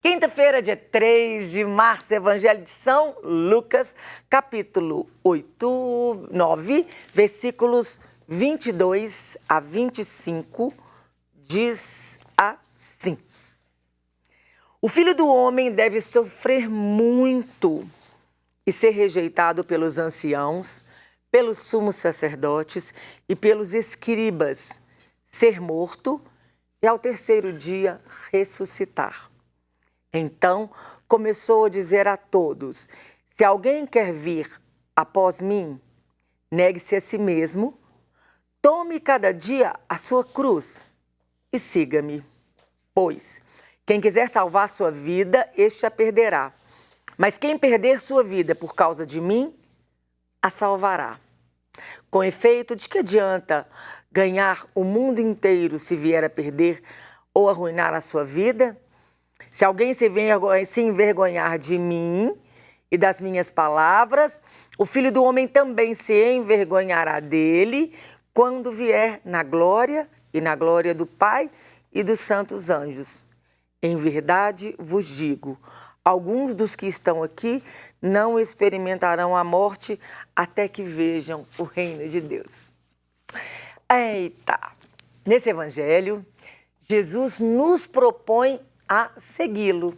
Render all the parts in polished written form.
Quinta-feira, dia 3 de março, Evangelho de São Lucas, capítulo 9, versículos 22 a 25, diz assim: O Filho do Homem deve sofrer muito e ser rejeitado pelos anciãos, pelos sumos sacerdotes e pelos escribas, ser morto e ao terceiro dia ressuscitar. Então começou a dizer a todos: se alguém quer vir após mim, negue-se a si mesmo, tome cada dia a sua cruz e siga-me. Pois quem quiser salvar sua vida, este a perderá. Mas quem perder sua vida por causa de mim, a salvará. Com efeito, de que adianta ganhar o mundo inteiro se vier a perder ou arruinar a sua vida? Se alguém se envergonhar de mim e das minhas palavras, o Filho do Homem também se envergonhará dele quando vier na glória e na glória do Pai e dos santos anjos. Em verdade vos digo, alguns dos que estão aqui não experimentarão a morte até que vejam o reino de Deus. Eita! Nesse evangelho, Jesus nos propõe a segui-lo,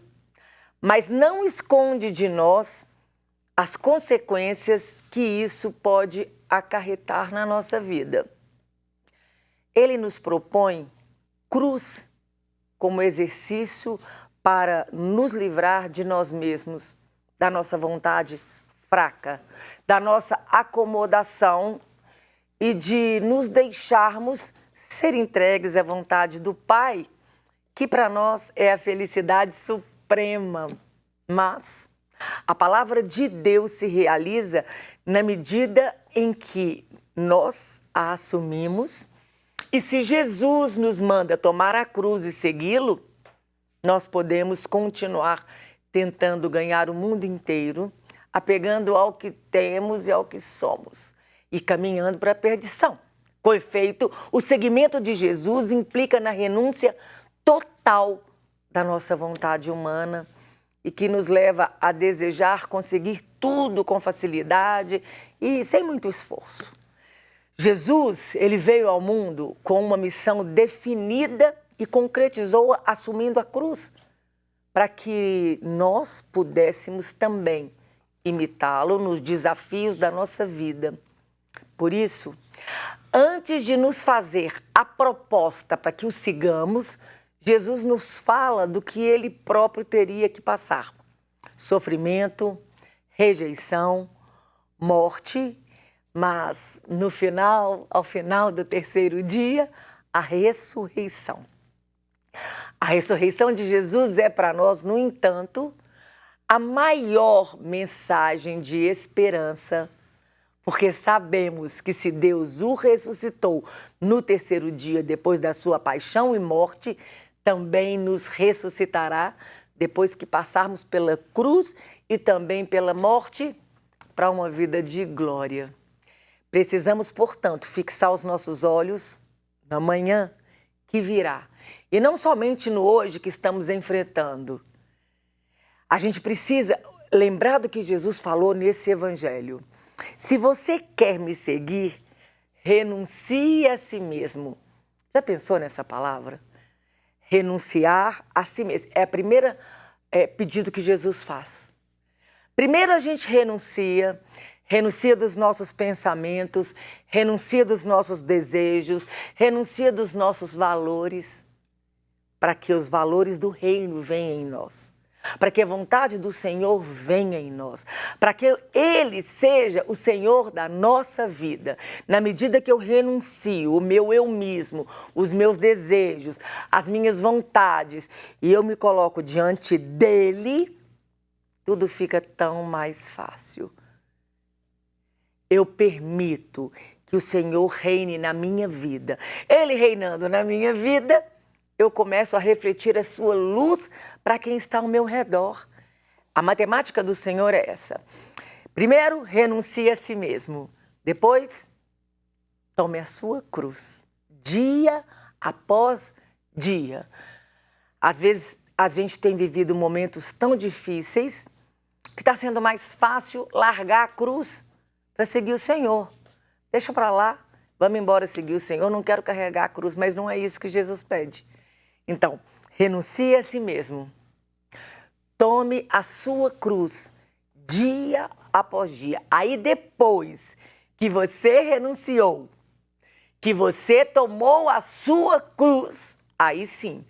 mas não esconde de nós as consequências que isso pode acarretar na nossa vida. Ele nos propõe cruz como exercício para nos livrar de nós mesmos, da nossa vontade fraca, da nossa acomodação e de nos deixarmos ser entregues à vontade do Pai, que para nós é a felicidade suprema. Mas a palavra de Deus se realiza na medida em que nós a assumimos, e se Jesus nos manda tomar a cruz e segui-lo, nós podemos continuar tentando ganhar o mundo inteiro, apegando ao que temos e ao que somos, e caminhando para a perdição. Com efeito, o seguimento de Jesus implica na renúncia total da nossa vontade humana e que nos leva a desejar conseguir tudo com facilidade e sem muito esforço. Jesus, ele veio ao mundo com uma missão definida e concretizou-a assumindo a cruz, para que nós pudéssemos também imitá-lo nos desafios da nossa vida. Por isso, antes de nos fazer a proposta para que o sigamos, Jesus nos fala do que ele próprio teria que passar: sofrimento, rejeição, morte, mas no final, ao final do terceiro dia, a ressurreição. A ressurreição de Jesus é para nós, no entanto, a maior mensagem de esperança, porque sabemos que se Deus o ressuscitou no terceiro dia depois da sua paixão e morte, também nos ressuscitará depois que passarmos pela cruz e também pela morte para uma vida de glória. Precisamos, portanto, fixar os nossos olhos no amanhã que virá e não somente no hoje que estamos enfrentando. A gente precisa lembrar do que Jesus falou nesse evangelho. Se você quer me seguir, renuncie a si mesmo. Já pensou nessa palavra? Renunciar a si mesmo. É a primeira pedido que Jesus faz. Primeiro a gente renuncia dos nossos pensamentos, renuncia dos nossos desejos, renuncia dos nossos valores, para que os valores do reino venham em nós. Para que a vontade do Senhor venha em nós, para que Ele seja o Senhor da nossa vida. Na medida que eu renuncio o meu eu mesmo, os meus desejos, as minhas vontades, e eu me coloco diante dEle, tudo fica tão mais fácil. Eu permito que o Senhor reine na minha vida. Ele reinando na minha vida, eu começo a refletir a sua luz para quem está ao meu redor. A matemática do Senhor é essa. Primeiro, renuncie a si mesmo. Depois, tome a sua cruz, dia após dia. Às vezes, a gente tem vivido momentos tão difíceis que está sendo mais fácil largar a cruz para seguir o Senhor. Deixa para lá, vamos embora seguir o Senhor, não quero carregar a cruz, mas não é isso que Jesus pede. Então, renuncie a si mesmo. Tome a sua cruz dia após dia. Aí depois que você renunciou, que você tomou a sua cruz, aí sim,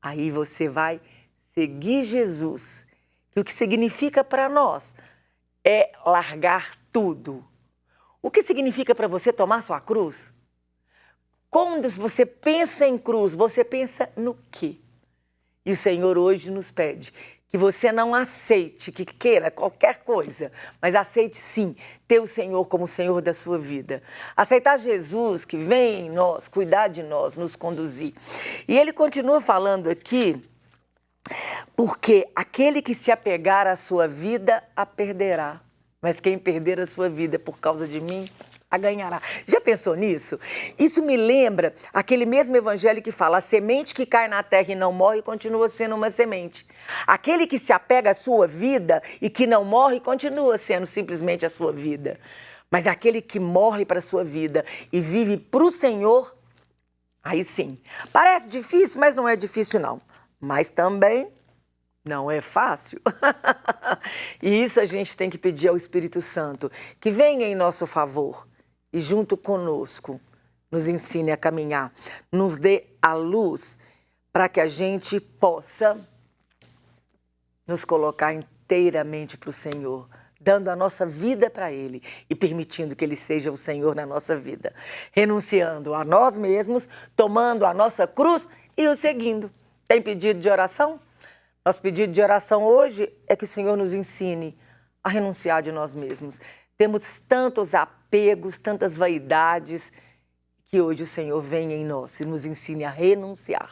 aí você vai seguir Jesus. Que o que significa para nós é largar tudo. O que significa para você tomar sua cruz? Quando você pensa em cruz, você pensa no quê? E o Senhor hoje nos pede que você não aceite, que queira qualquer coisa, mas aceite sim ter o Senhor como o Senhor da sua vida. Aceitar Jesus que vem em nós, cuidar de nós, nos conduzir. E ele continua falando aqui, porque aquele que se apegar à sua vida, a perderá. Mas quem perder a sua vida por causa de mim, a ganhará. Já pensou nisso? Isso me lembra aquele mesmo evangelho que fala: a semente que cai na terra e não morre continua sendo uma semente. Aquele que se apega à sua vida e que não morre continua sendo simplesmente a sua vida. Mas aquele que morre para a sua vida e vive para o Senhor, aí sim. Parece difícil, mas não é difícil não. Mas também não é fácil. E isso a gente tem que pedir ao Espírito Santo, que venha em nosso favor e junto conosco nos ensine a caminhar, nos dê a luz para que a gente possa nos colocar inteiramente para o Senhor, dando a nossa vida para Ele e permitindo que Ele seja o Senhor na nossa vida, renunciando a nós mesmos, tomando a nossa cruz e o seguindo. Tem pedido de oração? Nosso pedido de oração hoje é que o Senhor nos ensine a renunciar de nós mesmos. Temos tantos apegos, tantas vaidades, que hoje o Senhor venha em nós e nos ensine a renunciar.